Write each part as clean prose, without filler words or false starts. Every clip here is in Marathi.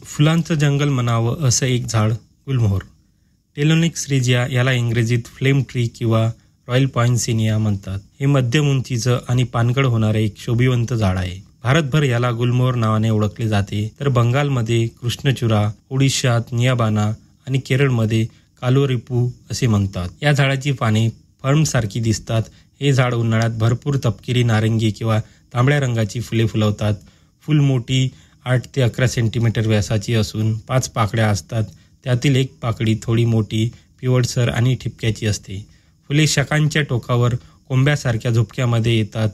फुलांचं जंगल म्हणावं असं एक झाड गुलमोहर. टेलोनिक्स रिजिया याला इंग्रजीत फ्लेम ट्री किंवा रॉयल पॉइन्सिनिया म्हणतात. हे मध्यम उंचीचं आणि पानगळ होणारे एक शोभिवंत झाड आहे. भारतभर याला गुलमोहर नावाने ओळखले जाते, तर बंगालमध्ये कृष्णचूरा, ओडिशात नियाबाना आणि केरळमध्ये कालोरिपू असे म्हणतात. या झाडाची पाने फर्मसारखी दिसतात. हे झाड उन्हाळ्यात भरपूर तपकिरी नारंगी किंवा तांबड्या रंगाची फुले फुलवतात. फुल मोठी 8 ते 11 सेंटीमीटर व्यासाची असून 5 पाकळ्या असतात. त्यातील एक पाकळी थोडी मोठी, पिवळसर आणि ठिपक्याची असते. फुले शाखांच्या टोकावर कोंब्यासारख्या झुपक्यामध्ये येतात.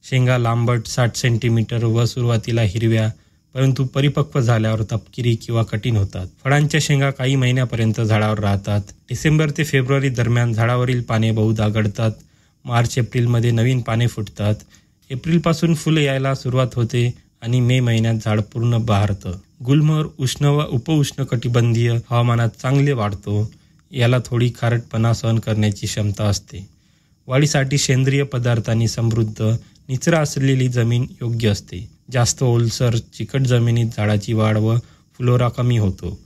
शेंगा लांबट 60 सेंटीमीटर व सुरुवातीला हिरव्या, परंतु परिपक्व झाल्यावर तपकिरी किंवा कठीण होतात. फळांच्या शेंगा काही महिन्यापर्यंत झाडावर राहतात. डिसेंबर ते फेब्रुवारी दरम्यान झाडावरील पाने बहुधा गळतात. मार्च-एप्रिलमध्ये नवीन पाने फुटतात. एप्रिलपासून फुलं यायला सुरुवात होते आणि मे महिन्यात झाड पूर्ण बहरतं. गुलमोहर उष्ण व उपउष्णकटिबंधीय हवामानात चांगले वाढतो. याला थोडी खारटपणा सहन करण्याची क्षमता असते. वाढीसाठी सेंद्रिय पदार्थांनी समृद्ध, निचरा असलेली जमीन योग्य असते. जास्त ओलसर, चिकट जमिनीत झाडाची वाढ व फुलोरा कमी होतो.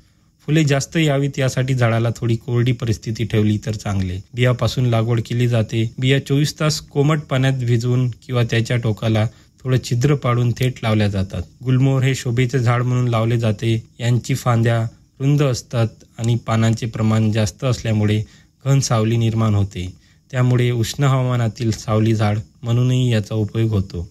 फुले जास्त यावीत यासाठी झाडाला थोडी कोरडी परिस्थिती ठेवली तर चांगले. बियापासून लागवड केली जाते. बिया 24 तास कोमट पाण्यात भिजवून किंवा त्याच्या टोकाला थोडं छिद्र पाडून थेट लावल्या जातात. गुलमोहर हे शोभेचे झाड म्हणून लावले जाते. यांची फांद्या रुंद असतात आणि पानांचे प्रमाण जास्त असल्यामुळे घन सावली निर्माण होते. त्यामुळे उष्ण हवामानातील सावली झाड म्हणूनही याचा उपयोग होतो.